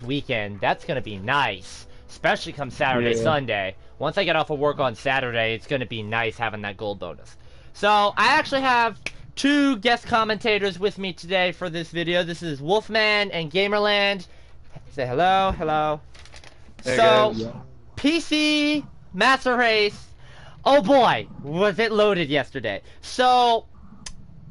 weekend. That's going to be nice, especially come Saturday, Yeah. Sunday. Once I get off of work on Saturday, it's going to be nice having that gold bonus. So I actually have two guest commentators with me today for this video. This is Wolfman and Gamerland. Say hello, hello. Hey, So, guys. PC Master Race. Oh boy, was it loaded yesterday. So,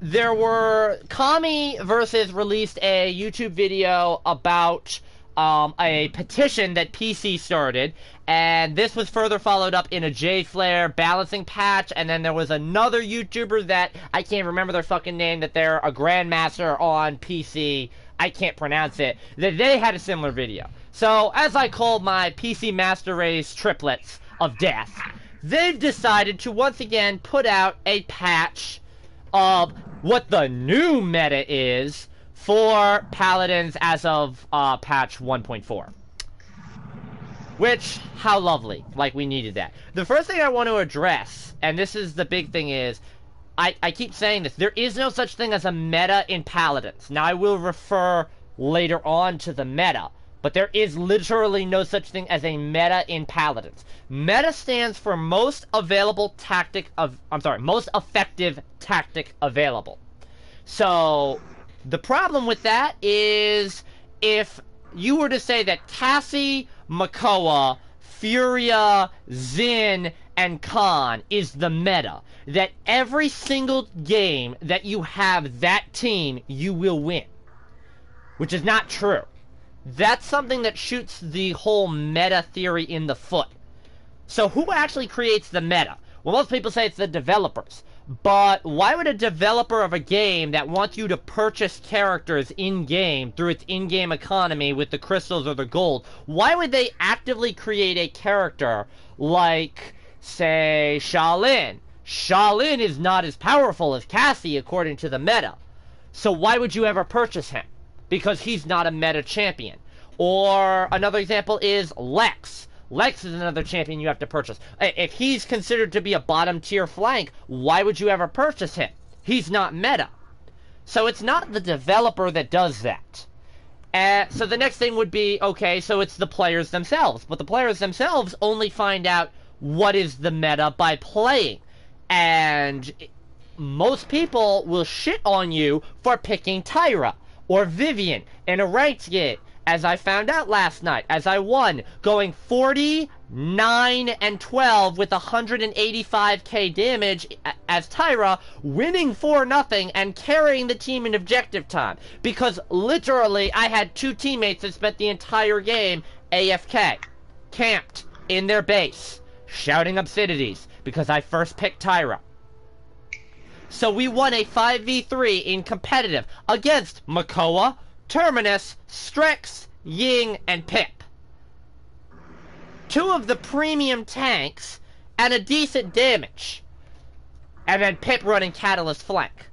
there were... Kami versus released a YouTube video about a petition that PC started, and this was further followed up in a J-Flare balancing patch, and then there was another YouTuber that, I can't remember their fucking name, that they're a Grandmaster on PC, I can't pronounce it, that they had a similar video. So, as I called my PC Master Race triplets of death, they've decided to once again put out a patch of what the new meta is for Paladins as of patch 1.4. Which, how lovely. Like, we needed that. The first thing I want to address, and this is the big thing, is I keep saying this, there is no such thing as a meta in Paladins. Now, I will refer later on to the meta, but there is literally no such thing as a meta in Paladins. Meta stands for most available tactic of... I'm sorry, most effective tactic available. So, the problem with that is if you were to say that Cassie, Makoa, Furia, Xin, and Khan is the meta, that every single game that you have that team, you will win. Which is not true. That's something that shoots the whole meta theory in the foot. So who actually creates the meta? Well, most people say it's the developers. But why would a developer of a game that wants you to purchase characters in-game through its in-game economy with the crystals or the gold, why would they actively create a character like, say, Shaolin? Shaolin is not as powerful as Cassie according to the meta. So why would you ever purchase him? Because he's not a meta champion. Or another example is Lex. Lex is another champion you have to purchase. If he's considered to be a bottom tier flank, why would you ever purchase him? He's not meta. So it's not the developer that does that. So the next thing would be, okay, so it's the players themselves. But the players themselves only find out what is the meta by playing. And most people will shit on you for picking Tyra or Vivian in a ranked game, as I found out last night, as I won, going 49 and 12 with 185k damage as Tyra, winning 4-0 and carrying the team in objective time. Because literally, I had two teammates that spent the entire game AFK, camped in their base, shouting obscenities, because I first picked Tyra. So we won a 5v3 in competitive against Makoa, Terminus, Strix, Ying, and Pip. Two of the premium tanks and a decent damage. And then Pip running Catalyst flank.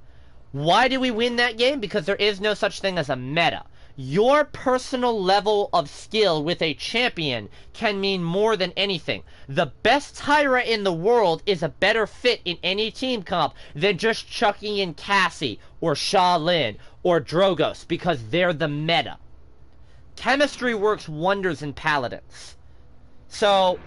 Why did we win that game? Because there is no such thing as a meta. Your personal level of skill with a champion can mean more than anything. The best Tyra in the world is a better fit in any team comp than just chucking in Cassie or Shaolin or Drogos because they're the meta. Chemistry works wonders in Paladins. So,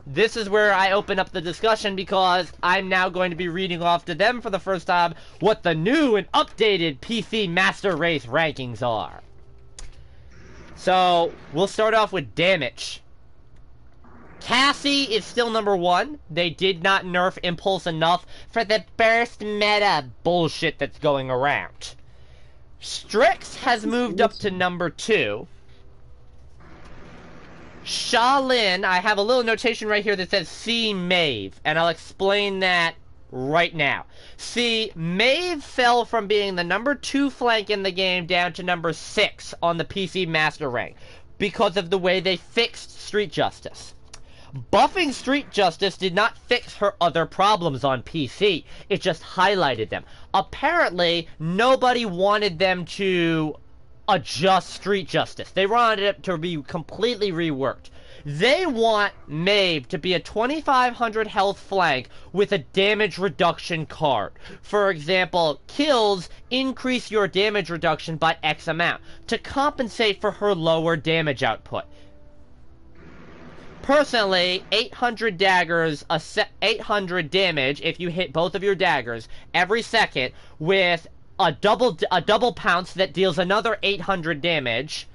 this is where I open up the discussion because I'm now going to be reading off to them for the first time what the new and updated PC Master Race rankings are. So, we'll start off with damage. Cassie is still number 1. They did not nerf Impulse enough for the burst meta bullshit that's going around. Strix has moved up to number 2. Shaolin, I have a little notation right here that says see Maeve, and I'll explain that right now. See, Maeve fell from being the number 2 flank in the game down to number 6 on the PC Master rank because of the way they fixed Street Justice. Buffing Street Justice did not fix her other problems on PC. It just highlighted them. Apparently, nobody wanted them to adjust Street Justice. They wanted it to be completely reworked. They want Maeve to be a 2500 health flank with a damage reduction card. For example, kills increase your damage reduction by X amount to compensate for her lower damage output. Personally, 800 daggers, 800 damage if you hit both of your daggers every second with a double pounce that deals another 800 damage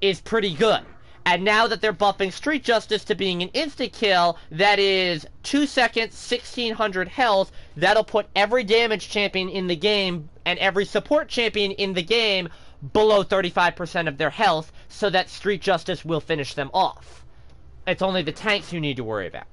is pretty good. And now that they're buffing Street Justice to being an insta-kill, that is 2 seconds, 1600 health, that'll put every damage champion in the game and every support champion in the game below 35% of their health, so that Street Justice will finish them off. It's only the tanks you need to worry about.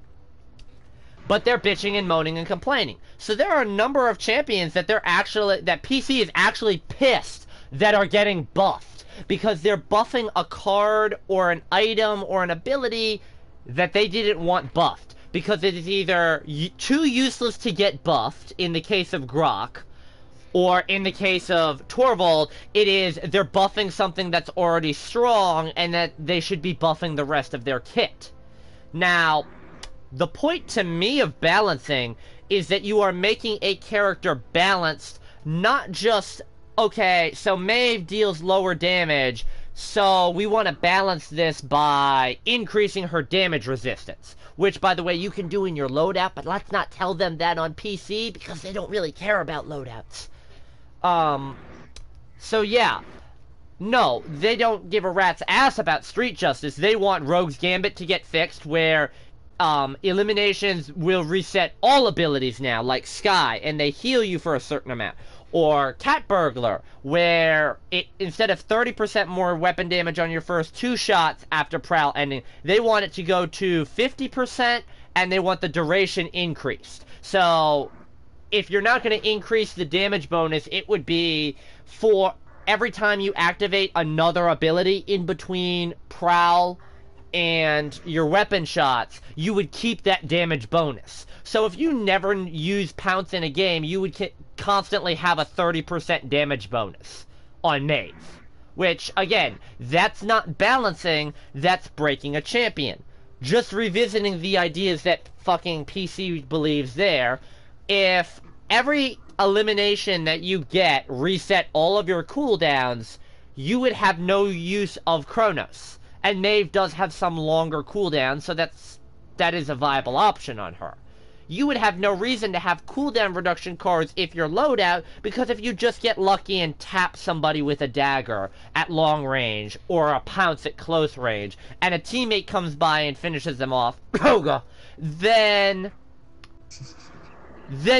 But they're bitching and moaning and complaining. So there are a number of champions that that PC is actually pissed that are getting buffed, because they're buffing a card or an item or an ability that they didn't want buffed, because it is either too useless to get buffed in the case of Grok, or in the case of Torvald, they're buffing something that's already strong, and that they should be buffing the rest of their kit. Now, the point to me of balancing is that you are making a character balanced, not just, okay, so Maeve deals lower damage, so we want to balance this by increasing her damage resistance. Which, by the way, you can do in your loadout, but let's not tell them that on PC, because they don't really care about loadouts. So yeah. No, they don't give a rat's ass about Street Justice. They want Rogue's Gambit to get fixed, where eliminations will reset all abilities now, like Sky, and they heal you for a certain amount. Or Cat Burglar, where instead of 30% more weapon damage on your first 2 shots after Prowl ending, they want it to go to 50%, and they want the duration increased. So if you're not going to increase the damage bonus, it would be for every time you activate another ability in between Prowl and your weapon shots, you would keep that damage bonus. So if you never use Pounce in a game, you would constantly have a 30% damage bonus on Maeve. Which, again, that's not balancing, that's breaking a champion. Just revisiting the ideas that fucking PC believes there, if every elimination that you get reset all of your cooldowns, you would have no use of Chronos. And Maeve does have some longer cooldowns, so that is a viable option on her. You would have no reason to have cooldown reduction cards if you're loadout, because if you just get lucky and tap somebody with a dagger at long range, or a pounce at close range, and a teammate comes by and finishes them off, then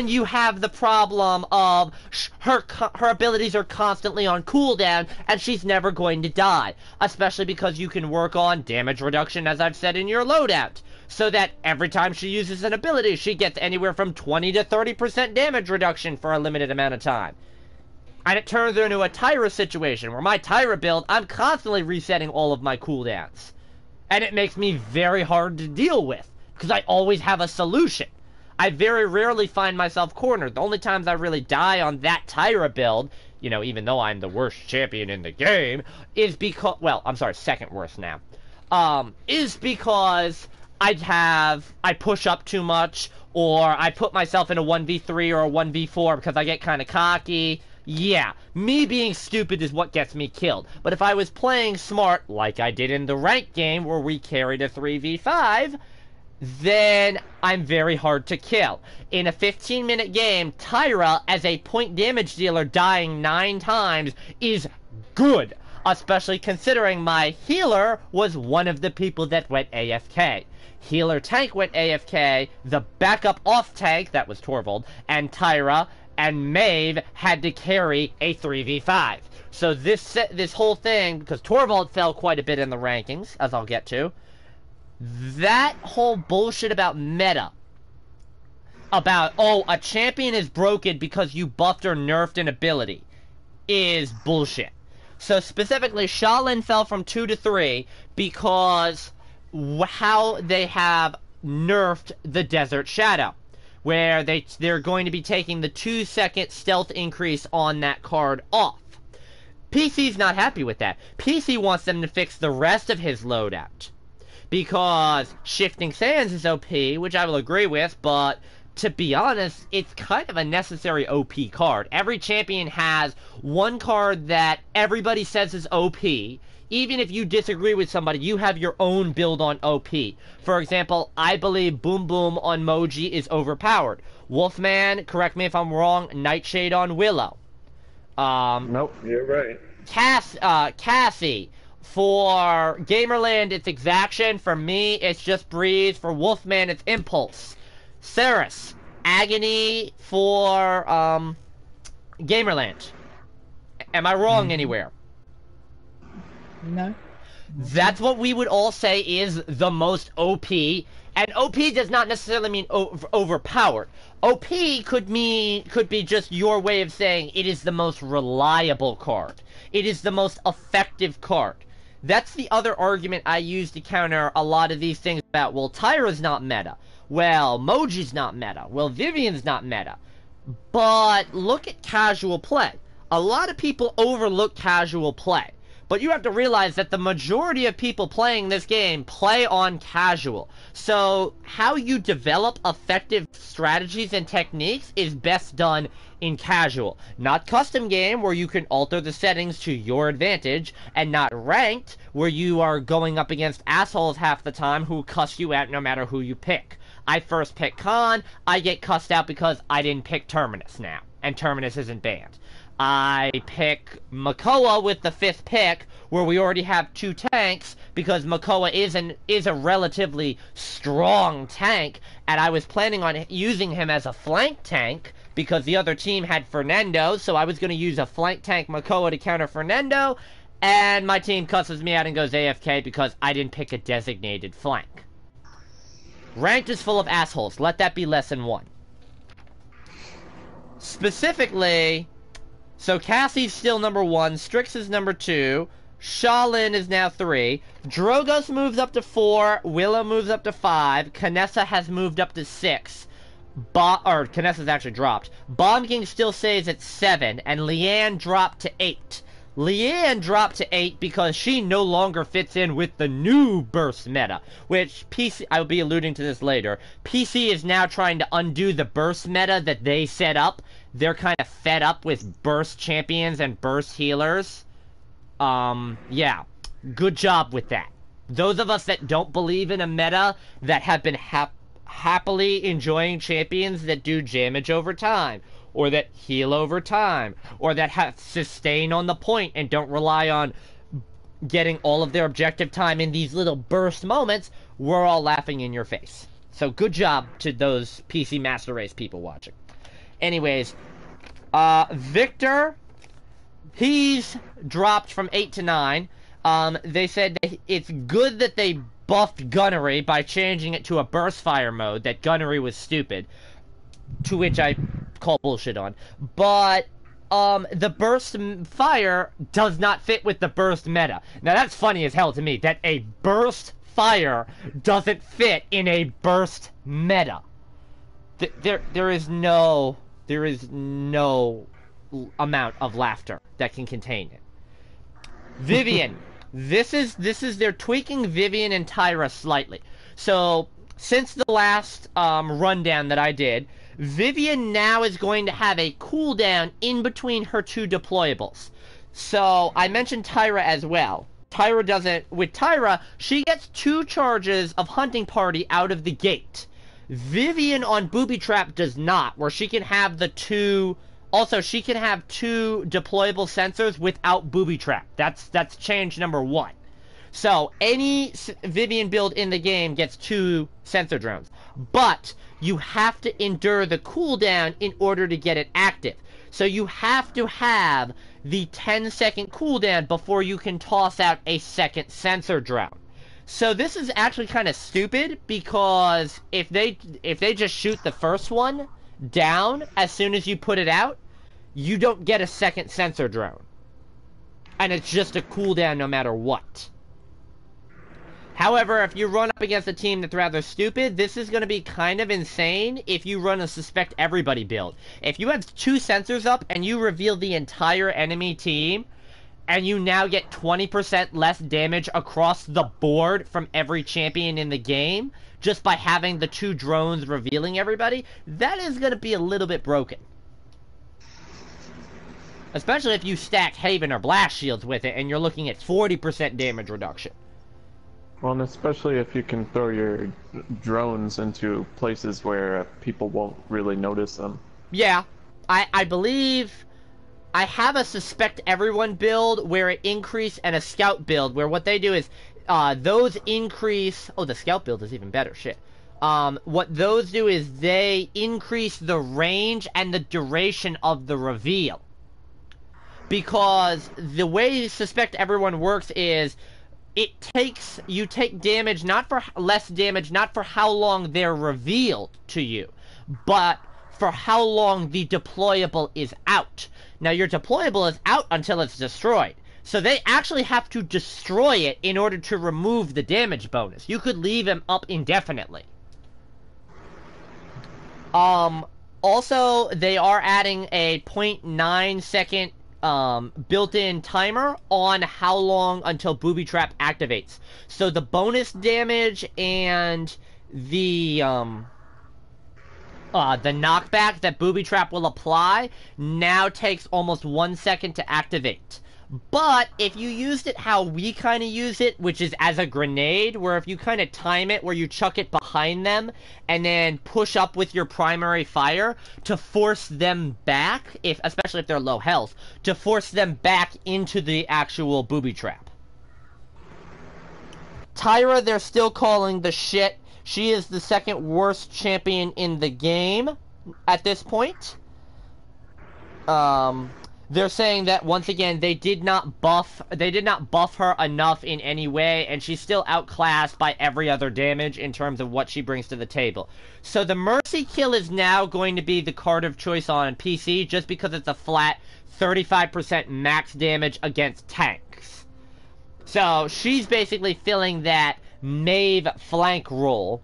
you have the problem of her abilities are constantly on cooldown, and she's never going to die. Especially because you can work on damage reduction, as I've said, in your loadout. So that every time she uses an ability, she gets anywhere from 20 to 30% damage reduction for a limited amount of time. And it turns into a Tyra situation, where my Tyra build, I'm constantly resetting all of my cooldowns. And it makes me very hard to deal with, because I always have a solution. I very rarely find myself cornered. The only times I really die on that Tyra build, you know, even though I'm the worst champion in the game, is because, well, I'm sorry, second worst now, is because I push up too much, or I put myself in a 1v3 or a 1v4 because I get kind of cocky. Yeah, me being stupid is what gets me killed. But if I was playing smart, like I did in the ranked game where we carried a 3v5, then I'm very hard to kill. In a 15-minute game, Tyra, as a point damage dealer, dying 9 times is good. Especially considering my healer was one of the people that went AFK. Healer tank went AFK, the backup off tank, that was Torvald, and Tyra, and Maeve had to carry a 3v5. So this whole thing, because Torvald fell quite a bit in the rankings, as I'll get to, that whole bullshit about meta, about, oh, a champion is broken because you buffed or nerfed an ability, is bullshit. So specifically, Shaolin fell from 2 to 3 because how they have nerfed the Desert Shadow, where they're going to be taking the 2-second stealth increase on that card off. PC's not happy with that. PC wants them to fix the rest of his loadout. because Shifting Sands is OP, which I will agree with, but to be honest, it's kind of a necessary OP card. Every champion has one card that everybody says is OP. Even if you disagree with somebody, you have your own build on OP. For example, I believe Boom Boom on Moji is overpowered. Wolfman, correct me if I'm wrong, Nightshade on Willow. Nope, you're right. Cassie. For Gamerland, it's Exaction. For me, it's just Breeze. For Wolfman, it's Impulse. Ceres. Agony for, Gamerland. Am I wrong anywhere? No. That's what we would all say is the most OP. And OP does not necessarily mean overpowered. OP could be just your way of saying it is the most reliable card. It is the most effective card. That's the other argument I use to counter a lot of these things about, well, Tyra's not meta. Well, Moji's not meta. Well, Vivian's not meta. But look at casual play. A lot of people overlook casual play. But you have to realize that the majority of people playing this game play on casual. So how you develop effective strategies and techniques is best done in casual. Not custom game, where you can alter the settings to your advantage, and not ranked, where you are going up against assholes half the time who cuss you out no matter who you pick. I first pick Khan, I get cussed out because I didn't pick Terminus now, and Terminus isn't banned. I pick Makoa with the 5th pick, where we already have 2 tanks, because Makoa is a relatively strong tank, and I was planning on using him as a flank tank, because the other team had Fernando, so I was going to use a flank tank Makoa to counter Fernando, and my team cusses me out and goes AFK because I didn't pick a designated flank. Ranked is full of assholes. Let that be lesson 1. Specifically, so Cassie's still number 1, Strix is number 2, Shaolin is now 3, Drogos moves up to 4, Willow moves up to 5, Kanessa has moved up to 6, Kanessa's actually dropped. Bomb King still stays at 7, and Leanne dropped to 8. Leanne dropped to 8 because she no longer fits in with the new burst meta, which PC, I'll be alluding to this later, PC is now trying to undo the burst meta that they set up. They're kind of fed up with burst champions and burst healers. Yeah, good job with that. Those of us that don't believe in a meta, that have been happily enjoying champions that do damage over time, or that heal over time, or that have sustain on the point and don't rely on getting all of their objective time in these little burst moments, we're all laughing in your face. So good job to those PC Master Race people watching. Anyways, Victor, he's dropped from 8 to 9. They said that it's good that they buffed Gunnery by changing it to a burst fire mode, that Gunnery was stupid, to which I call bullshit on. But, the burst fire does not fit with the burst meta. Now that's funny as hell to me, that a burst fire doesn't fit in a burst meta. There is no amount of laughter that can contain it. Vivian. This is they're tweaking Vivian and Tyra slightly. So, since the last rundown that I did, Vivian now is going to have a cooldown in between her 2 deployables. So, I mentioned Tyra as well. With Tyra, she gets 2 charges of Hunting Party out of the gate. Vivian on Booby Trap does not, where she can have the 2... Also, she can have 2 deployable sensors without Booby Trap. That's change number 1. So, any Vivian build in the game gets 2 sensor drones. But, you have to endure the cooldown in order to get it active. So, you have to have the 10-second cooldown before you can toss out a second sensor drone. So, this is actually kind of stupid, because if they just shoot the first one down as soon as you put it out, you don't get a second sensor drone. And it's just a cooldown no matter what. However, if you run up against a team that's rather stupid, this is going to be kind of insane if you run a Suspect Everybody build. If you have 2 sensors up and you reveal the entire enemy team, and you now get 20% less damage across the board from every champion in the game just by having the 2 drones revealing everybody, that is going to be a little bit broken. Especially if you stack Haven or Blast Shields with it and you're looking at 40% damage reduction. Well, and especially if you can throw your drones into places where people won't really notice them. Yeah, I believe I have a Suspect Everyone build where it increase, and a Scout build where what they do is those increase... Oh, the Scout build is even better, shit. What those do is they increase the range and the duration of the reveal. Because the way Suspect Everyone works is you take damage, less damage, not for how long they're revealed to you, but for how long the deployable is out. Now, your deployable is out until it's destroyed. So they actually have to destroy it in order to remove the damage bonus. You could leave him up indefinitely. Also, they are adding a 0.9 second built-in timer on how long until Booby Trap activates. So the bonus damage and the knockback that Booby Trap will apply now takes almost 1 second to activate. But if you used it how we kind of use it, which is as a grenade, where if you kind of time it where you chuck it behind them and then push up with your primary fire to force them back, especially if they're low health, to force them back into the actual Booby Trap. Tyra, they're still calling the shit. She is the second worst champion in the game at this point. They're saying that once again they did not buff her enough in any way, and she's still outclassed by every other damage in terms of what she brings to the table. So the Mercy Kill is now going to be the card of choice on PC just because it's a flat 35% max damage against tanks. So she's basically filling that Maeve flank role.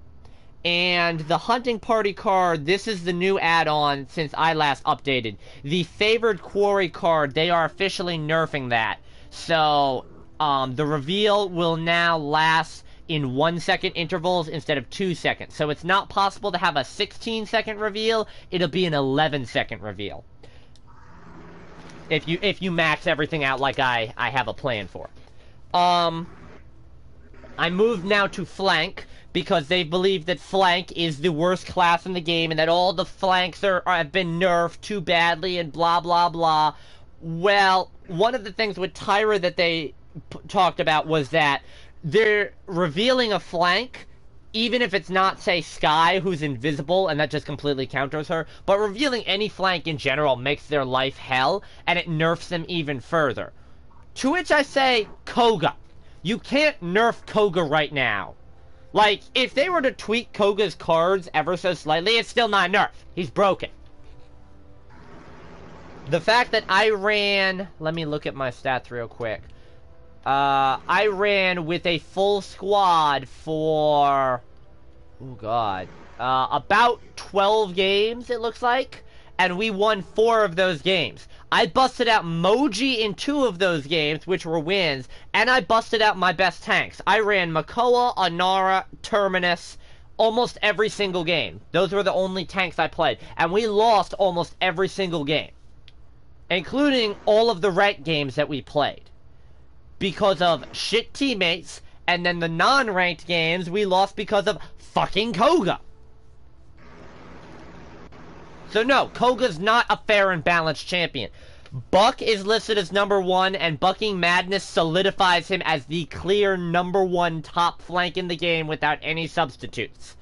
And the Hunting Party card, this is the new add-on since I last updated. The Favored Quarry card, they are officially nerfing that. So, the reveal will now last in 1 second intervals instead of 2 seconds. So it's not possible to have a 16-second reveal, it'll be an 11-second reveal. If you max everything out like I have a plan for. I moved now to Flank, because they believe that Flank is the worst class in the game and that all the flanks have been nerfed too badly and blah blah blah. Well, one of the things with Tyra that they talked about was that they're revealing a flank, even if it's not, say, Skye, who's invisible, and that just completely counters her, but revealing any flank in general makes their life hell, and it nerfs them even further. To which I say, Koga. You can't nerf Koga right now. Like, if they were to tweak Koga's cards ever so slightly, it's still not nerf. He's broken. The fact that I ran... Let me look at my stats real quick. I ran with a full squad for... Oh, God. About 12 games, it looks like. And we won 4 of those games. I busted out Moji in 2 of those games, which were wins, and I busted out my best tanks. I ran Makoa, Anara, Terminus, almost every single game. Those were the only tanks I played. And we lost almost every single game. Including all of the ranked games that we played. Because of shit teammates, and then the non-ranked games we lost because of fucking Koga. So no, Koga's not a fair and balanced champion. Buck is listed as number 1, and Bucking Madness solidifies him as the clear number 1 top flank in the game without any substitutes.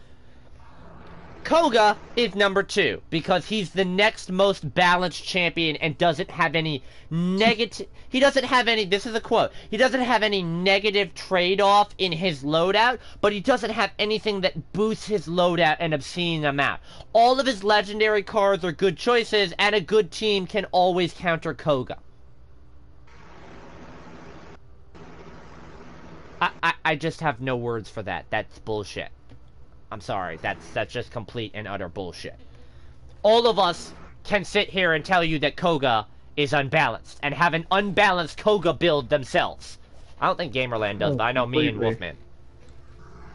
Koga is number 2, because he's the next most balanced champion and doesn't have any negative... He doesn't have any... This is a quote. He doesn't have any negative trade-off in his loadout, but he doesn't have anything that boosts his loadout an obscene amount. All of his legendary cards are good choices, and a good team can always counter Koga. I just have no words for that. That's bullshit. I'm sorry, that's just complete and utter bullshit. All of us can sit here and tell you that Koga is unbalanced and have an unbalanced Koga build themselves. I don't think Gamerland does, Oh, but I know me and completely. Wolfman.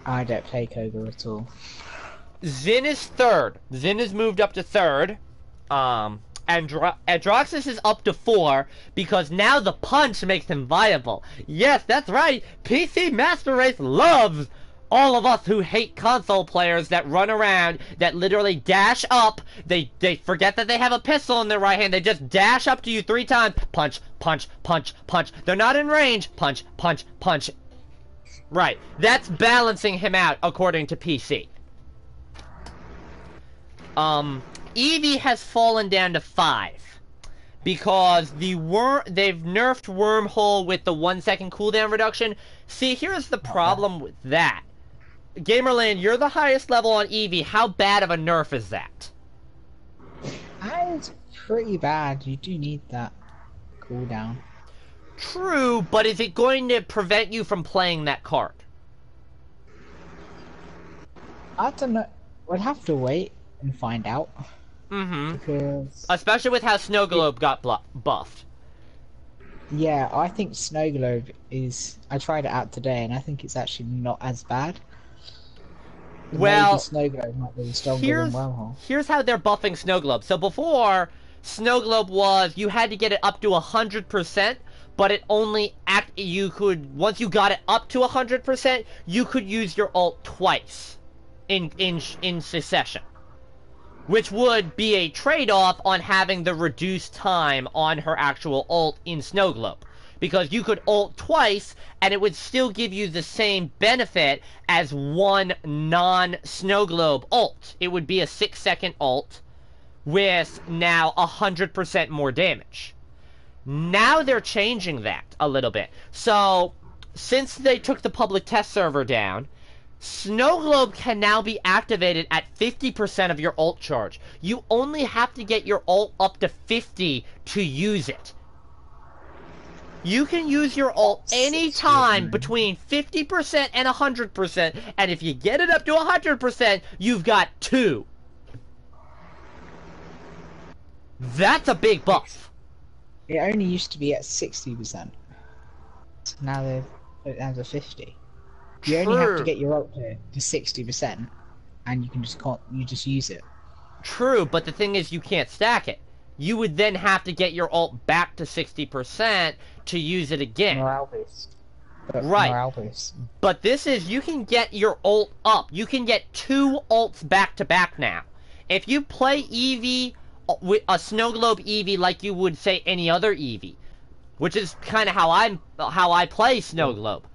I don't play Koga at all. Zin is third. Zin has moved up to third. Androxus is up to 4 because now the punch makes him viable. Yes, that's right. PC Master Race loves all of us who hate console players that run around, that literally dash up. They forget that they have a pistol in their right hand. They just dash up to you 3 times. Punch, punch, punch, punch. They're not in range. Punch, punch, punch. Right. That's balancing him out according to PC. Eevee has fallen down to 5 because they've nerfed Wormhole with the 1-second cooldown reduction. See, here's the problem with that. Gamerland, you're the highest level on Eevee. How bad of a nerf is that? It's pretty bad. You do need that cooldown. True, but is it going to prevent you from playing that card? I don't know. We'll have to wait and find out. Mm-hmm. Because Especially with how Snow Globe got buffed. yeah, I think Snow Globe is. I tried it out today, and I think it's actually not as bad. Well, maybe Snow Globe might be stronger than Wormhole. Here's how they're buffing Snow Globe. So before, Snow Globe was you had to get it up to 100%, but it only once you got it up to 100%, you could use your ult twice in succession. Which would be a trade-off on having the reduced time on her actual ult in Snow Globe. Because you could ult twice, and it would still give you the same benefit as one non-Snow Globe ult. It would be a 6-second ult with now 100% more damage. Now they're changing that a little bit. So, since they took the public test server down, Snow Globe can now be activated at 50% of your ult charge. You only have to get your ult up to 50 to use it. You can use your ult anytime between 50% and 100%, and if you get it up to 100%, you've got 2. That's a big buff. It only used to be at 60%. So now they've put it down to 50. You only have to get your ult to 60%, and you just use it. True, but the thing is you can't stack it. You would then have to get your ult back to 60% to use it again. Morale boost. Right. Morale boost. But this is, you can get your ult up. You can get 2 ults back to back now. If you play Eevee, with a Snow Globe Eevee like you would say any other Eevee, which is kind of how I play Snow Globe,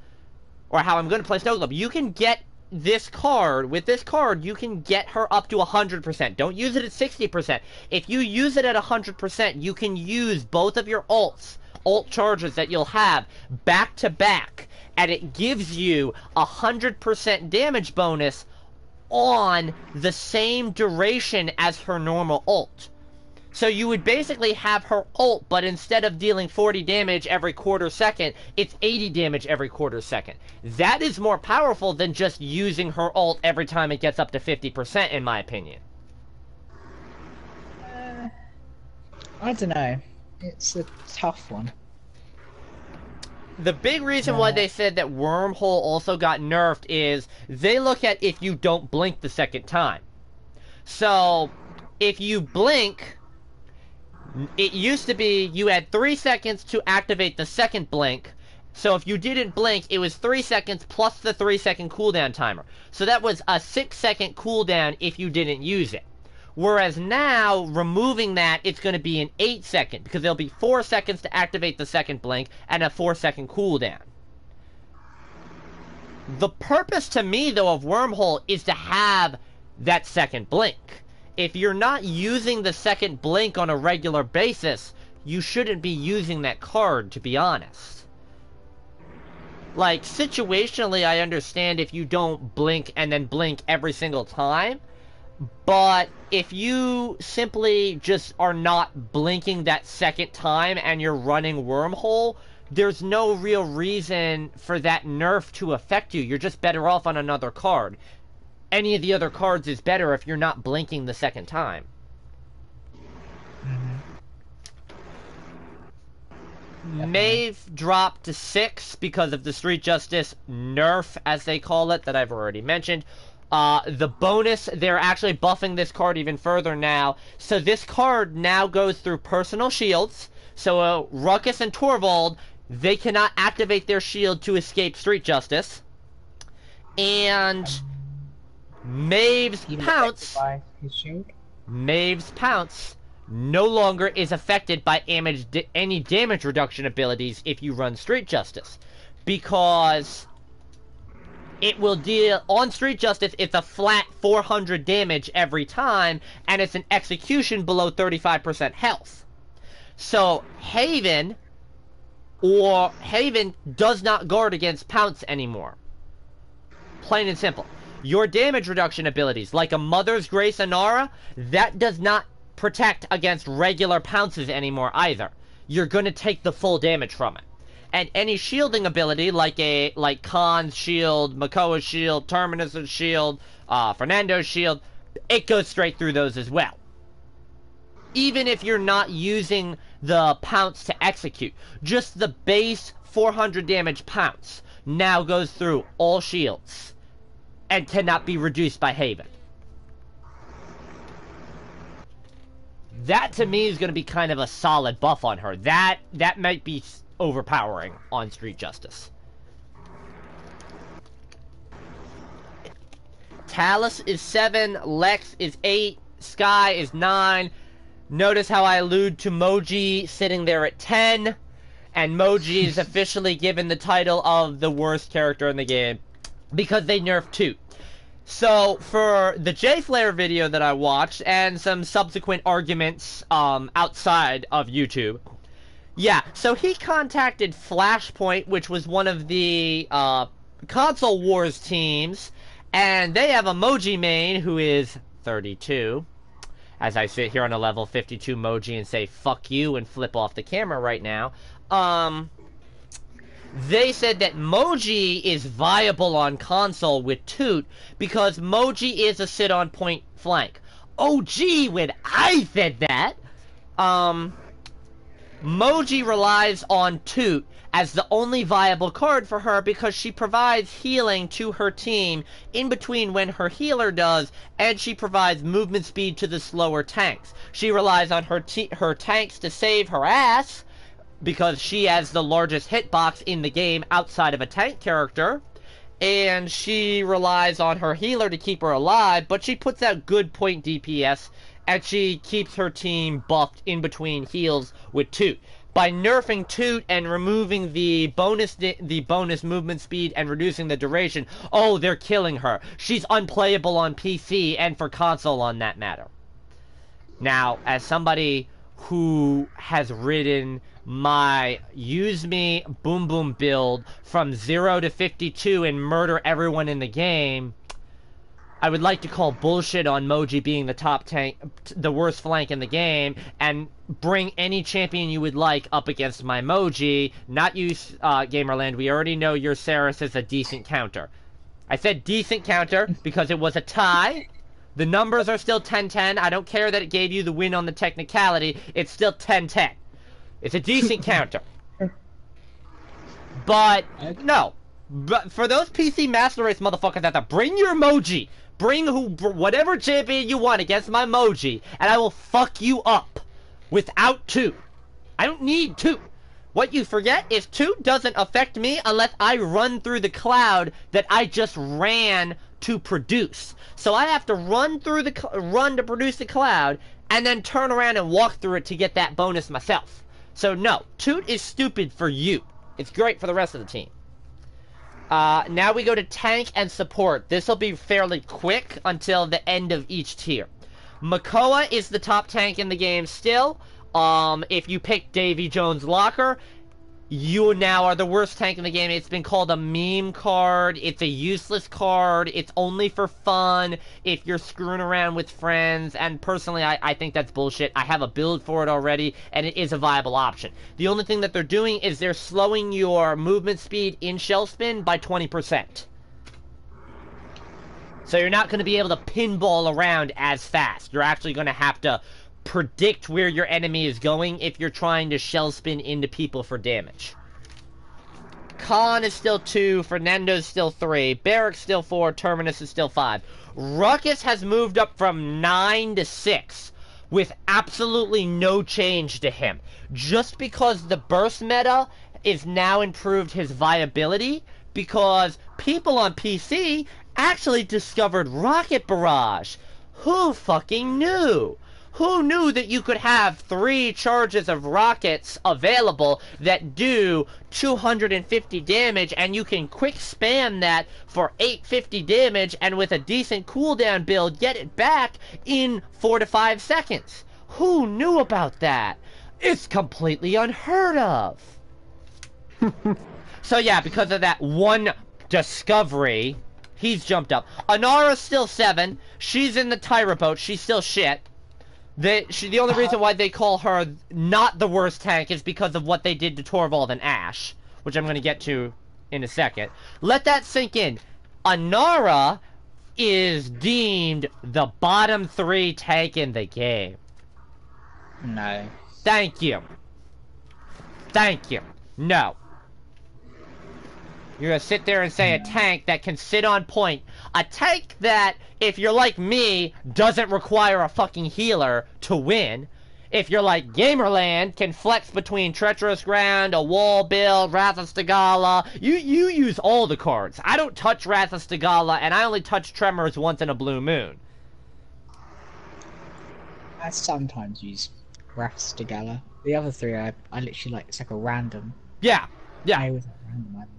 or how I'm going to play Snow Globe, you can get this card, with this card, you can get her up to 100%. Don't use it at 60%. If you use it at 100%, you can use both of your ult charges that you'll have back to back, and it gives you 100% damage bonus on the same duration as her normal ult. So you would basically have her ult, but instead of dealing 40 damage every quarter second, it's 80 damage every quarter second. That is more powerful than just using her ult every time it gets up to 50%, in my opinion. I don't know. It's a tough one. The big reason why they said that Wormhole also got nerfed is they look at if you don't blink the second time. So, if you blink, it used to be you had 3 seconds to activate the second blink. So if you didn't blink, it was 3 seconds plus the 3-second cooldown timer. So that was a 6-second cooldown if you didn't use it. Whereas now, removing that, it's going to be an 8-second, because there'll be 4 seconds to activate the second blink and a 4-second cooldown. The purpose to me, though, of Wormhole is to have that second blink. If you're not using the second blink on a regular basis, you shouldn't be using that card, to be honest. Like, situationally, I understand if you don't blink and then blink every single time, but if you simply just are not blinking that second time and you're running Wormhole, there's no real reason for that nerf to affect you. You're just better off on another card. Any of the other cards is better if you're not blinking the second time. Maeve dropped to 6 because of the Street Justice nerf, as they call it, that I've already mentioned. The bonus, they're actually buffing this card even further now. So this card now goes through personal shields. So Ruckus and Torvald, they cannot activate their shield to escape Street Justice. And Maeve's Pounce... Maeve's Pounce no longer is affected by any damage reduction abilities if you run Street Justice. Because it will deal... On Street Justice, it's a flat 400 damage every time, and it's an execution below 35% health. So, Haven does not guard against Pounce anymore. Plain and simple. Your damage reduction abilities, like a Mother's Grace Inara, that does not protect against regular Pounces anymore either. You're going to take the full damage from it. And any shielding ability, like Khan's shield, Makoa's shield, Terminus' shield, Fernando's shield, it goes straight through those as well. Even if you're not using the Pounce to execute, just the base 400 damage Pounce now goes through all shields and cannot be reduced by Haven. That to me is going to be kind of a solid buff on her. That might be overpowering on Street Justice. Talus is 7, Lex is 8, Sky is 9. Notice how I allude to Moji sitting there at 10. And Moji is officially given the title of the worst character in the game because they nerfed Toot. So, for the J-Flare video that I watched, and some subsequent arguments outside of YouTube, yeah, so he contacted Flashpoint, which was one of the Console Wars teams, and they have a Moji main who is 32. As I sit here on a level 52 Moji and say, fuck you, and flip off the camera right now. They said that Moji is viable on console with Toot because Moji is a sit-on point flank. Oh, gee, when I said that, Moji relies on Toot as the only viable card for her because she provides healing to her team in between when her healer does, and she provides movement speed to the slower tanks. She relies on her tanks to save her ass, because she has the largest hitbox in the game outside of a tank character, and she relies on her healer to keep her alive, but she puts out good point DPS, and she keeps her team buffed in between heals with Toot. By nerfing Toot and removing the bonus movement speed and reducing the duration, oh, they're killing her. She's unplayable on PC and for console on that matter. Now, as somebody who has ridden my use me boom boom build from 0 to 52 and murder everyone in the game, I would like to call bullshit on Moji being the top tank, the worst flank in the game, and bring any champion you would like up against my Moji. Not you, Gamerland. We already know your Saris is a decent counter. I said decent counter because it was a tie. The numbers are still 10-10. I don't care that it gave you the win on the technicality. It's still 10-10. It's a decent counter. But, no. But for those PC Master Race motherfuckers out there, bring your Moji. Bring whatever champion you want against my Moji, and I will fuck you up without Toot. I don't need Toot. What you forget is Toot doesn't affect me unless I run through the cloud that I just ran to produce. So I have to run through to produce the cloud, and then turn around and walk through it to get that bonus myself. So no, Toot is stupid for you. It's great for the rest of the team. Now we go to tank and support. This will be fairly quick until the end of each tier. Makoa is the top tank in the game still. If you pick Davy Jones' Locker, you now are the worst tank in the game. It's been called a meme card. It's a useless card. It's only for fun if you're screwing around with friends. And personally, I think that's bullshit. I have a build for it already, and it is a viable option. The only thing that they're doing is they're slowing your movement speed in shell spin by 20%. So you're not going to be able to pinball around as fast. You're actually going to have to predict where your enemy is going if you're trying to shell spin into people for damage. Khan is still 2, Fernando's still 3, Barrack's still 4, Terminus is still 5. Ruckus has moved up from 9 to 6 with absolutely no change to him. Just because the burst meta is now improved his viability, because people on PC actually discovered Rocket Barrage. Who fucking knew? Who knew that you could have 3 charges of rockets available that do 250 damage, and you can quick spam that for 850 damage, and with a decent cooldown build, get it back in 4 to 5 seconds? Who knew about that? It's completely unheard of. So yeah, because of that one discovery, he's jumped up. Anara's still 7. She's in the Tyra boat. She's still shit. The only reason why they call her not the worst tank is because of what they did to Torvald and Ashe, which I'm going to get to in a second. Let that sink in. Anara is deemed the bottom 3 tank in the game. No. Thank you. Thank you. No. You're gonna sit there and say a tank that can sit on point. A tank that, if you're like me, doesn't require a fucking healer to win. If you're like Gamerland, can flex between Treacherous Ground, a wall build, Wrath of Stigala. You use all the cards. I don't touch Wrath of Stigala, and I only touch Tremors once in a blue moon. I sometimes use Wrath Stigala. The other 3, I literally like, it's like a random. Yeah, yeah. I always like random items.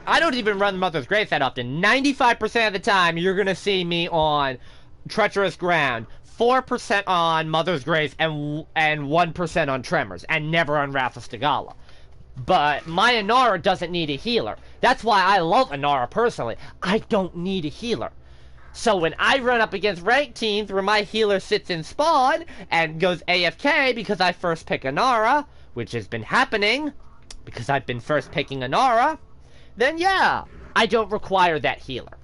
I don't even run Mother's Grave that often. 95% of the time, you're gonna see me on Treacherous Ground, 4% on Mother's Grave, and 1% on Tremors, and never on Wrath of Stigala. But my Inara doesn't need a healer. That's why I love Inara personally. I don't need a healer. So when I run up against ranked teams where my healer sits in spawn and goes AFK because I first pick Inara, which has been happening because I've been first picking Inara, then yeah, I don't require that healer.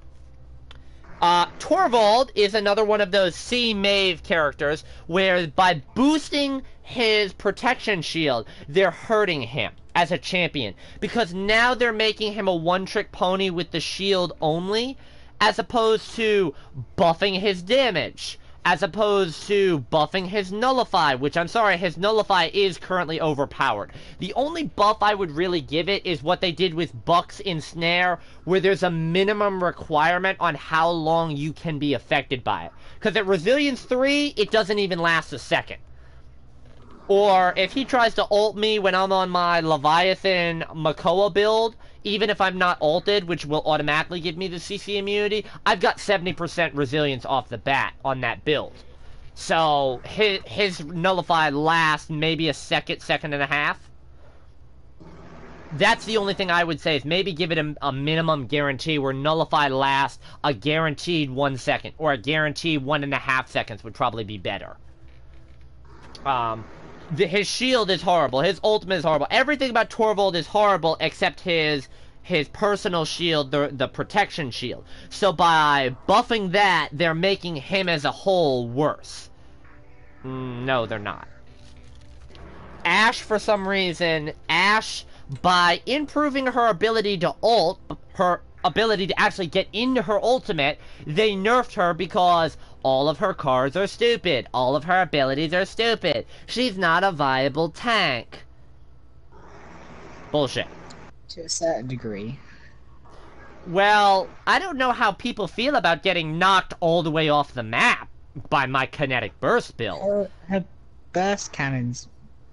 Torvald is another one of those C-Mave characters where by boosting his protection shield, they're hurting him as a champion. Because now they're making him a one-trick pony with the shield only, as opposed to buffing his damage, as opposed to buffing his Nullify, which I'm sorry, his Nullify is currently overpowered. The only buff I would really give it is what they did with Buck's Ensnare, where there's a minimum requirement on how long you can be affected by it. Because at Resilience 3, it doesn't even last a second. Or if he tries to ult me when I'm on my Leviathan Makoa build, even if I'm not ulted, which will automatically give me the CC immunity, I've got 70% resilience off the bat on that build. So his Nullify lasts maybe a second and a half. That's the only thing I would say, is maybe give it a minimum guarantee where Nullify lasts a guaranteed 1 second, or a guaranteed 1.5 seconds would probably be better. His shield is horrible. His ultimate is horrible. Everything about Torvald is horrible except his personal shield, the protection shield. So by buffing that, they're making him as a whole worse. No, they're not. Ashe, for some reason, by improving her ability to ult, her ability to actually get into her ultimate, they nerfed her because all of her cards are stupid. All of her abilities are stupid. She's not a viable tank. Bullshit. To a certain degree. Well, I don't know how people feel about getting knocked all the way off the map by my kinetic burst build. Her burst cannon's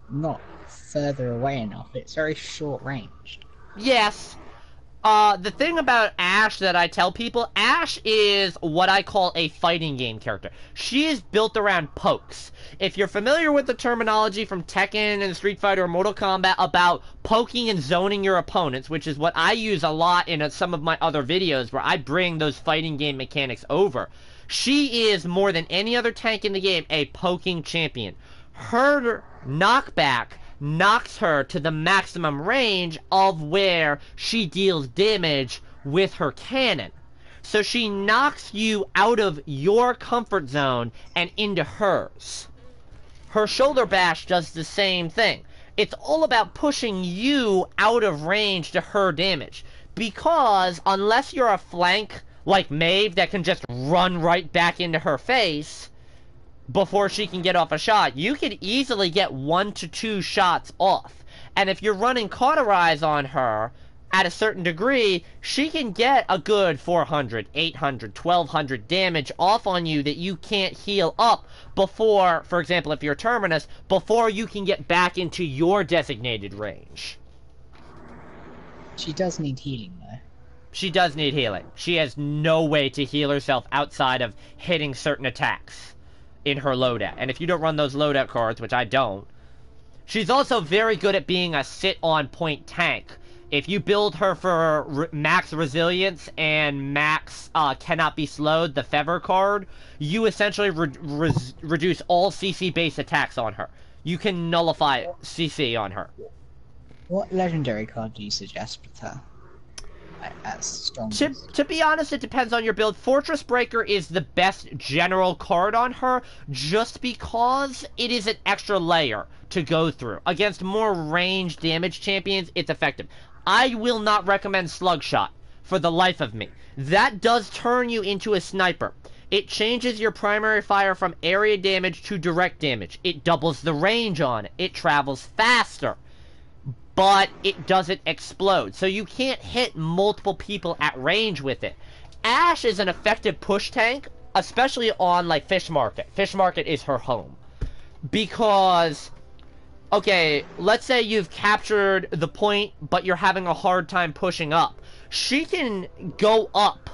not further away enough. It's very short ranged. Yes. The thing about Ashe that I tell people, Ashe is what I call a fighting game character. She is built around pokes. If you're familiar with the terminology from Tekken and Street Fighter or Mortal Kombat about poking and zoning your opponents, which is what I use a lot in some of my other videos where I bring those fighting game mechanics over, she is, more than any other tank in the game, a poking champion. Her knockback knocks her to the maximum range of where she deals damage with her cannon. So she knocks you out of your comfort zone and into hers. her shoulder bash does the same thing. It's all about pushing you out of range to her damage. Because unless you're a flank like Maeve that can just run right back into her face before she can get off a shot, you could easily get 1 to 2 shots off. And if you're running Cauterize on her at a certain degree, she can get a good 400, 800, 1200 damage off on you that you can't heal up before, for example, if you're Terminus, before you can get back into your designated range. She does need healing, though. She does need healing. She has no way to heal herself outside of hitting certain attacks in her loadout. And if you don't run those loadout cards, which I don't, she's also very good at being a sit-on-point tank. If you build her for max resilience and max cannot be slowed, the Fever card, you essentially reduce all CC-based attacks on her. You can nullify CC on her. What legendary card do you suggest with her? As strong. To be honest, it depends on your build. Fortress Breaker is the best general card on her, just because it is an extra layer to go through. Against more range damage champions, it's effective. I will not recommend Slugshot for the life of me. That does turn you into a sniper. It changes your primary fire from area damage to direct damage. It doubles the range on it. It travels faster. But it doesn't explode, so you can't hit multiple people at range with it. Ash is an effective push tank, especially on, like, Fish Market. Fish Market is her home. Because, okay, let's say you've captured the point, but you're having a hard time pushing up. She can go up.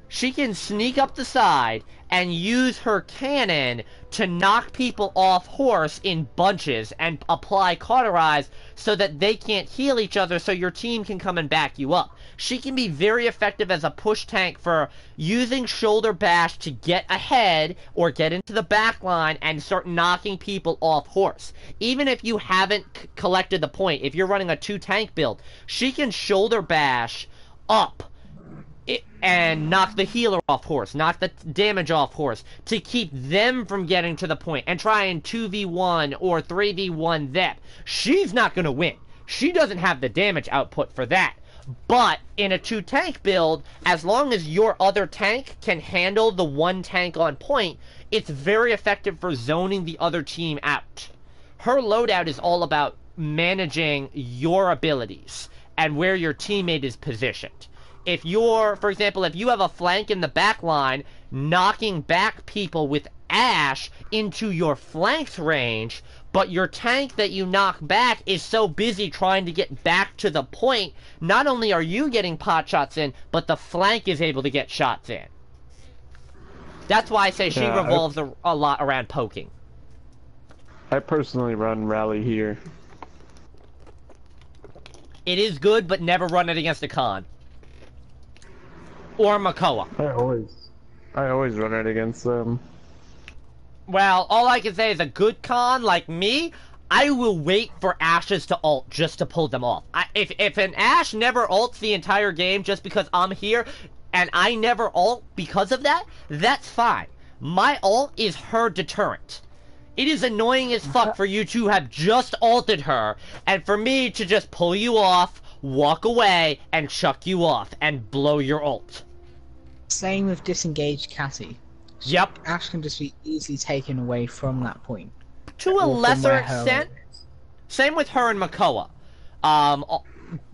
She can sneak up the side and use her cannon to knock people off horse in bunches and apply Cauterize so that they can't heal each other so your team can come and back you up. She can be very effective as a push tank for using Shoulder Bash to get ahead or get into the back line and start knocking people off horse. Even if you haven't collected the point, if you're running a 2-tank build, she can Shoulder Bash up and knock the healer off horse, knock the damage off horse, to keep them from getting to the point, and try and 2v1 or 3v1 them. She's not going to win. She doesn't have the damage output for that. But in a 2-tank build, as long as your other tank can handle the 1 tank on point, it's very effective for zoning the other team out. Her loadout is all about managing your abilities and where your teammate is positioned. If you're, for example, if you have a flank in the back line, knocking back people with Ash into your flanked range, but your tank that you knock back is so busy trying to get back to the point, not only are you getting pot shots in, but the flank is able to get shots in. That's why I say she revolves a lot around poking. I personally run Rally here. It is good, but never run it against a con. Or Makoa. I always run it against them. Well, all I can say is a good con like me, I will wait for Ashes to ult just to pull them off. If an Ashe never ults the entire game just because I'm here, and I never ult because of that, that's fine. My ult is her deterrent. It is annoying as fuck for you to have just ulted her, and for me to just pull you off, walk away, and chuck you off, and blow your ult. Same with disengaged Cassie. Yep. Ash can just be easily taken away from that point. To a lesser extent, same with her and Makoa.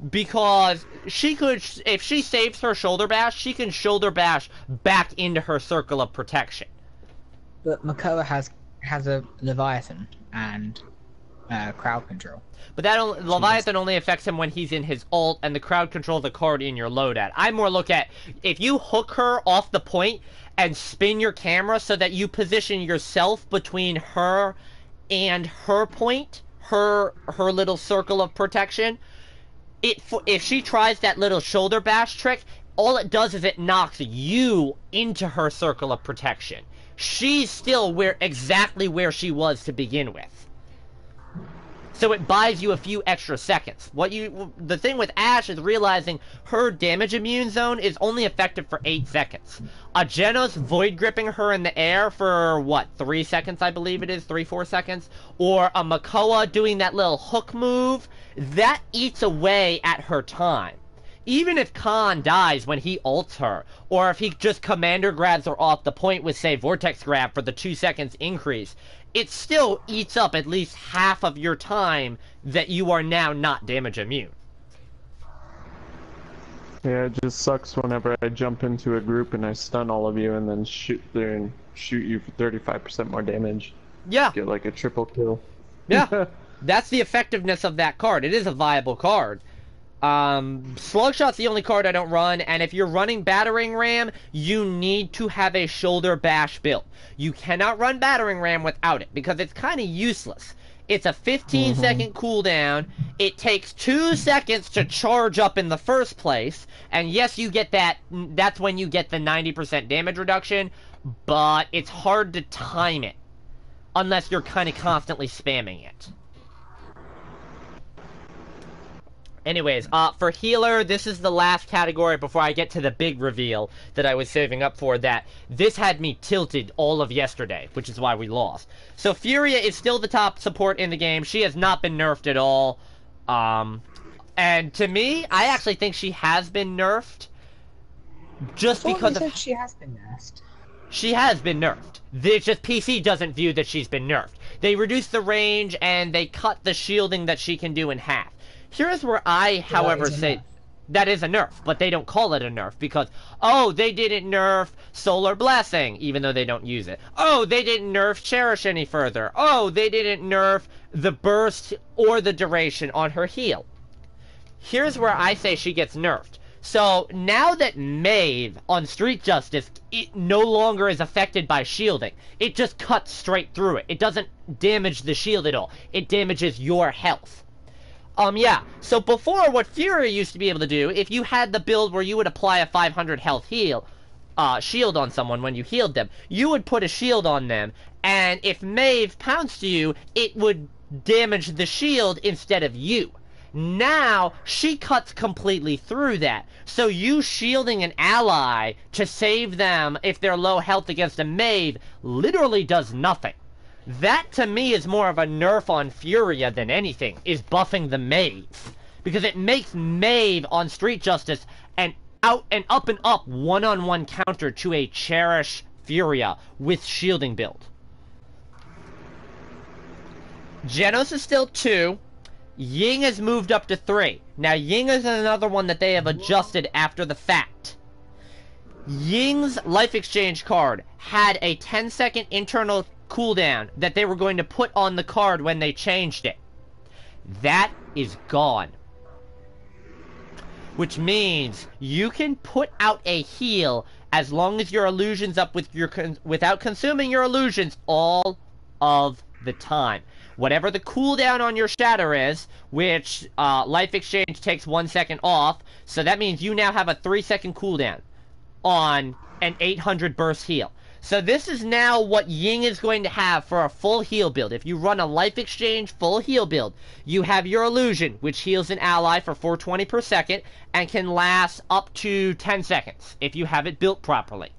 Because she could, if she saves her shoulder bash, she can shoulder bash back into her circle of protection. But Makoa has a Leviathan and crowd control. But that Leviathan only affects him when he's in his ult, and the crowd control the card in your loadout. I more look at, if you hook her off the point and spin your camera so that you position yourself between her and her point, her little circle of protection, if she tries that little shoulder bash trick, all it does is it knocks you into her circle of protection. She's still exactly where she was to begin with. So it buys you a few extra seconds. The thing with Ashe is realizing her damage immune zone is only effective for 8 seconds. A Genos void gripping her in the air for, 3 seconds, I believe it is, 3-4 seconds? Or a Makoa doing that little hook move, that eats away at her time. Even if Khan dies when he ults her, or if he just commander grabs her off the point with, say, Vortex Grab for the 2 seconds increase, it still eats up at least half of your time that you are now not damage immune. Yeah, it just sucks whenever I jump into a group and I stun all of you and then shoot you for 35% more damage. Yeah. Get like a triple kill. Yeah. That's the effectiveness of that card. It is a viable card. Slugshot's the only card I don't run, and if you're running Battering Ram, you need to have a shoulder bash build. You cannot run Battering Ram without it, because it's kind of useless. It's a 15-second cooldown, it takes 2 seconds to charge up in the first place, and yes, you get that's when you get the 90% damage reduction, but it's hard to time it, unless you're kind of constantly spamming it. Anyways, for healer, this is the last category before I get to the big reveal that I was saving up for, that this had me tilted all of yesterday, which is why we lost. So Furia is still the top support in the game. She has not been nerfed at all. And to me, I actually think she has been nerfed. Just because of... she has been nerfed. She has been nerfed. It's just PC doesn't view that she's been nerfed. They reduced the range and they cut the shielding that she can do in half. Here's where I, however, say that is a nerf, but they don't call it a nerf because, oh, they didn't nerf Solar Blessing, even though they don't use it. Oh, they didn't nerf Cherish any further. Oh, they didn't nerf the burst or the duration on her heal. Here's where I say she gets nerfed. So, now that Maeve on Street Justice, it no longer is affected by shielding. It just cuts straight through it. It doesn't damage the shield at all. It damages your health. Yeah, so before, what Fury used to be able to do, if you had the build where you would apply a 500 health shield on someone when you healed them, you would put a shield on them, and if Maeve pounced you, it would damage the shield instead of you. Now, she cuts completely through that, so you shielding an ally to save them if they're low health against a Maeve literally does nothing. That, to me, is more of a nerf on Furia than anything, is buffing the Maeve. Because it makes Maeve on Street Justice an up one-on-one counter to a Cherish Furia with shielding build. Genos is still 2. Ying has moved up to 3. Now, Ying is another one that they have adjusted after the fact. Ying's Life Exchange card had a 10-second internal cooldown that they were going to put on the card when they changed it. That is gone. Which means you can put out a heal as long as your illusion's up with without consuming your illusions all of the time. Whatever the cooldown on your shatter is, which Life Exchange takes 1 second off, so that means you now have a 3-second cooldown on an 800 burst heal. So this is now what Ying is going to have for a full heal build. If you run a Life Exchange full heal build, you have your illusion, which heals an ally for 420 per second, and can last up to 10 seconds, if you have it built properly,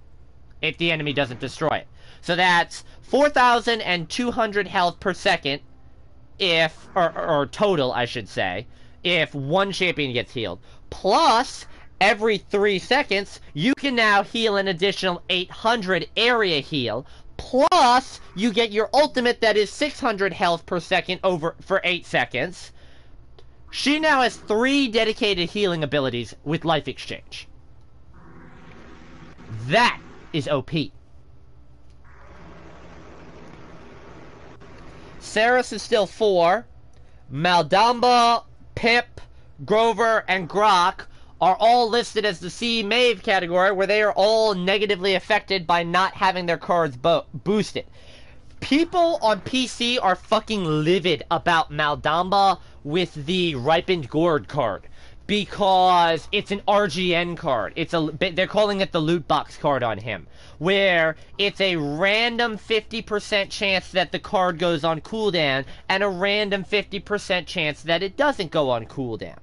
if the enemy doesn't destroy it. So that's 4,200 health per second, or total, I should say, if one champion gets healed. Plus, every 3 seconds, you can now heal an additional 800 area heal. Plus, you get your ultimate that is 600 health per second for 8 seconds. She now has 3 dedicated healing abilities with Life Exchange. That is OP. Saris is still 4. Maldamba, Pip, Grover, and Grok are all listed as the C Maeve category, where they are all negatively affected by not having their cards boosted. People on PC are fucking livid about Maldamba with the Ripened Gourd card. because it's an RGN card. They're calling it the loot box card on him, where it's a random 50% chance that the card goes on cooldown and a random 50% chance that it doesn't go on cooldown.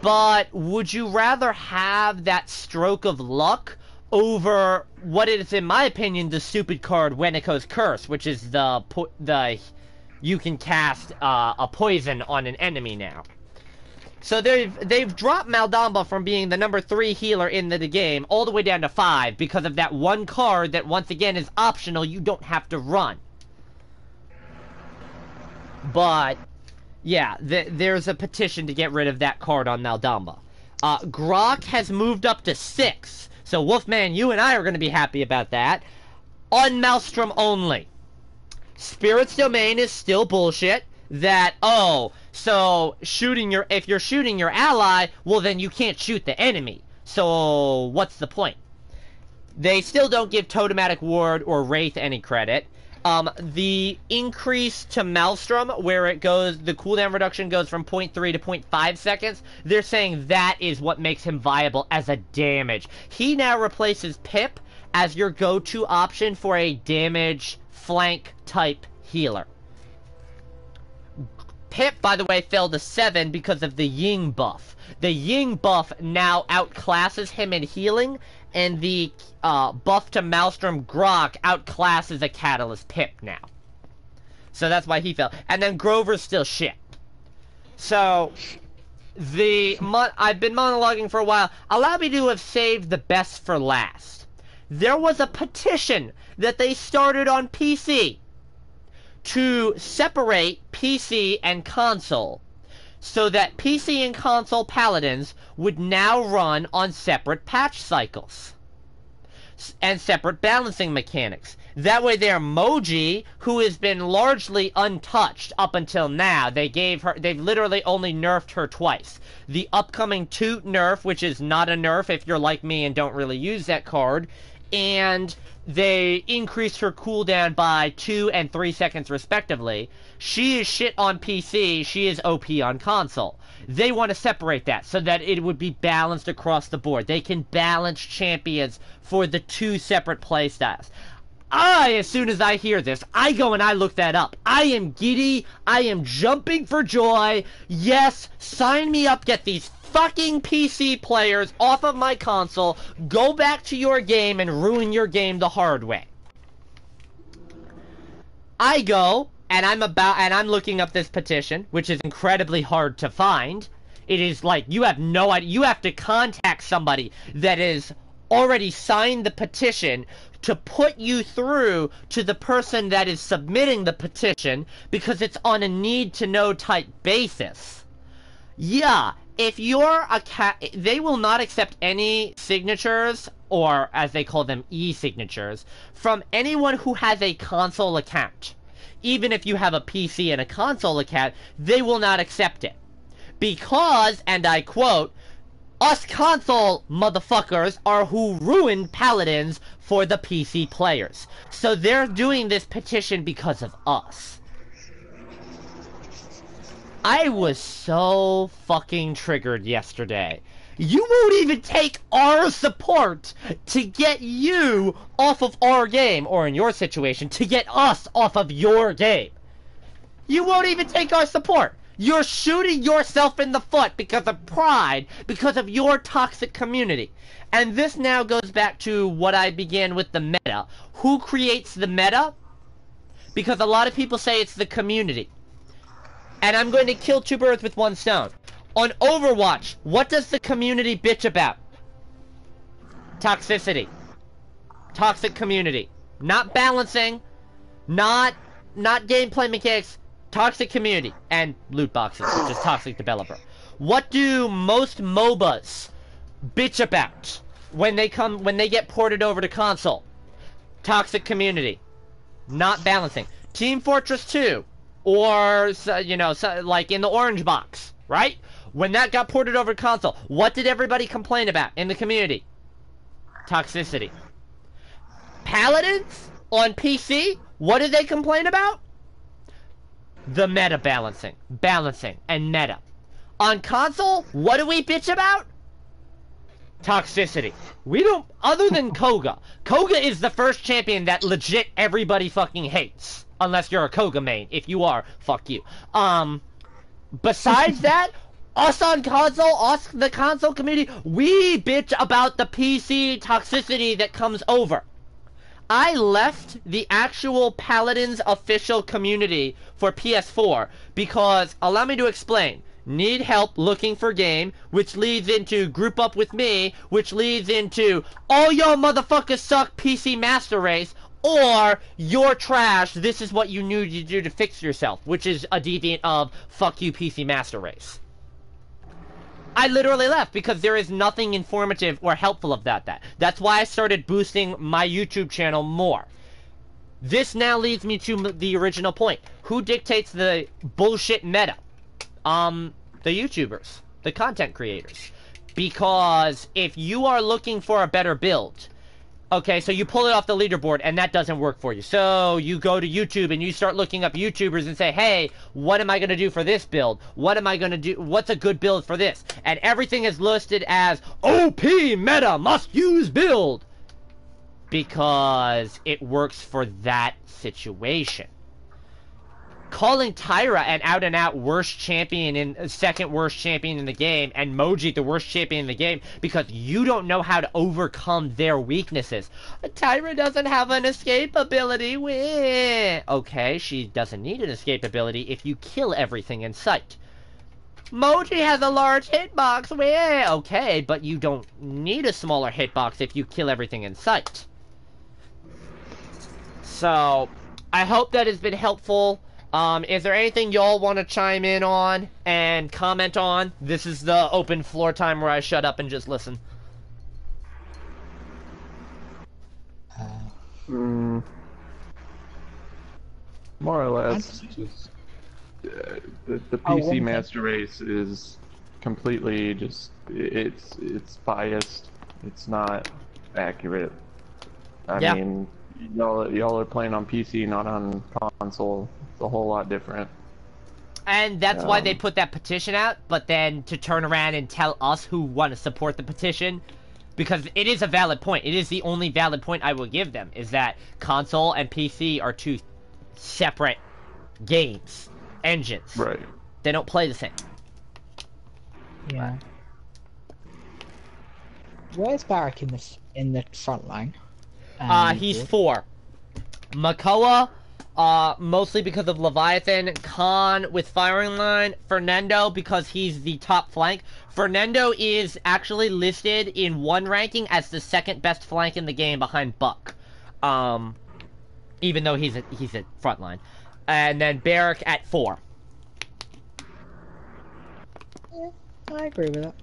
But would you rather have that stroke of luck over what is, in my opinion, the stupid card Weniko's Curse, which is you can cast a poison on an enemy now. So they've dropped Maldamba from being the number 3 healer in the game all the way down to 5 because of that one card that once again is optional, you don't have to run. But yeah, there's a petition to get rid of that card on Maldamba. Grok has moved up to 6, so Wolfman, you and I are going to be happy about that. On Maelstrom only. Spirit's Domain is still bullshit. That, oh, so if you're shooting your ally, well then you can't shoot the enemy. So what's the point? They still don't give Totematic Ward or Wraith any credit. The increase to Maelstrom, where it goes, the cooldown reduction goes from 0.3 to 0.5 seconds, they're saying that is what makes him viable as a damage. He now replaces Pip as your go-to option for a damage flank type healer. Pip, by the way, fell to 7 because of the Ying buff. The Ying buff now outclasses him in healing, and the buff to Maelstrom Grok outclasses a Catalyst Pip now. So that's why he fell. And then Grover's still shit. So, I've been monologuing for a while. Allow me to have saved the best for last. There was a petition that they started on PC to separate PC and console, so that PC and console Paladins would now run on separate patch cycles and separate balancing mechanics. That way their Moji, who has been largely untouched up until now, they've literally only nerfed her twice. The upcoming Toot nerf, which is not a nerf if you're like me and don't really use that card, and they increased her cooldown by 2 and 3 seconds respectively. She is shit on PC, she is OP on console. They want to separate that so that it would be balanced across the board. They can balance champions for the 2 separate playstyles. As soon as I hear this, I go and I look that up. I am giddy, I am jumping for joy. Yes, sign me up, get these fucking PC players off of my console, go back to your game and ruin your game the hard way. I go, and I'm looking up this petition, which is incredibly hard to find. It is like, you have no idea, you have to contact somebody that has already signed the petition to put you through to the person that is submitting the petition, because it's on a need-to-know type basis. Yeah, if you're they will not accept any signatures, or as they call them, e-signatures, from anyone who has a console account. Even if you have a PC and a console account, they will not accept it. Because, and I quote, us console motherfuckers are who ruined Paladins for the PC players. So they're doing this petition because of us. I was so fucking triggered yesterday. You won't even take our support to get you off of our game, or in your situation, to get us off of your game. You won't even take our support. You're shooting yourself in the foot because of pride, because of your toxic community. And this now goes back to what I began with the meta. Who creates the meta? Because a lot of people say it's the community. And I'm going to kill 2 birds with 1 stone. On Overwatch, what does the community bitch about? Toxicity. Toxic community. Not balancing. Not gameplay mechanics. Toxic community. And loot boxes, which is toxic developer. What do most MOBAs bitch about when they get ported over to console? Toxic community. Not balancing. Team Fortress 2. Or, like in the orange box, right? When that got ported over to console, what did everybody complain about in the community? Toxicity. Paladins on PC, what did they complain about? The meta balancing. Balancing and meta. On console, what do we bitch about? Toxicity. We don't, other than Koga. Koga is the first champion that legit everybody fucking hates. Unless you're a Koga main. If you are, fuck you. Besides that, us on console, us, the console community, we bitch about the PC toxicity that comes over. I left the actual Paladins official community for PS4 because, allow me to explain, need help looking for game, which leads into group up with me, which leads into all y'all motherfuckers suck PC Master Race, or you're trash, this is what you need to do to fix yourself, which is a deviant of fuck you PC Master Race. I literally left because there is nothing informative or helpful of that. That's why I started boosting my YouTube channel more. This now leads me to the original point. Who dictates the bullshit meta? The YouTubers, the content creators. Because if you are looking for a better build, okay, so you pull it off the leaderboard and that doesn't work for you. So you go to YouTube and you start looking up YouTubers and say, hey, what am I going to do for this build? What am I going to do? What's a good build for this? And everything is listed as OP meta must use build. Because it works for that situation. Calling Tyra an out-and-out worst champion in second worst champion in the game, and Moji the worst champion in the game, because you don't know how to overcome their weaknesses. Tyra doesn't have an escape ability. Weh. Okay, she doesn't need an escape ability if you kill everything in sight. Moji has a large hitbox. Weh. Okay, but you don't need a smaller hitbox if you kill everything in sight. So, I hope that has been helpful. Is there anything y'all want to chime in on and comment on? This is the open floor time where I shut up and just listen. More or less, just the PC Master Race is completely just it's biased. It's not accurate. I mean, y'all are playing on PC, not on console. A whole lot different. And that's why they put that petition out, but then to turn around and tell us who want to support the petition, because it is a valid point. It is the only valid point I will give them, is that console and PC are two separate games, engines. Right. They don't play the same. Yeah. Where's Barak in the front line? He's 4. Makoa, mostly because of Leviathan, Khan with firing line, Fernando because he's the top flank. Fernando is actually listed in one ranking as the second best flank in the game behind Buck. Even though he's at front line. And then Barrack at 4. Yeah, I agree with that.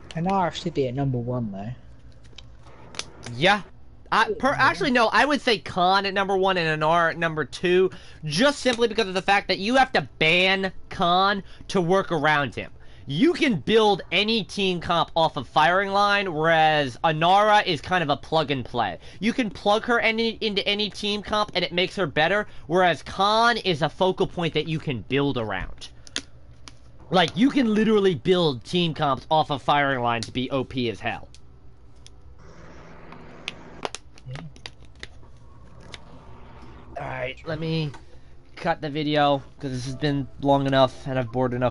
Anara should be at number 1 though. Yeah. Actually, no, I would say Khan at number 1 and Anar at number 2, just simply because of the fact that you have to ban Khan to work around him. You can build any team comp off of firing line, whereas Anara is kind of a plug and play. You can plug her into any team comp and it makes her better, whereas Khan is a focal point that you can build around. Like, you can literally build team comps off of firing line to be OP as hell. Alright, let me cut the video, because this has been long enough, and I've bored enough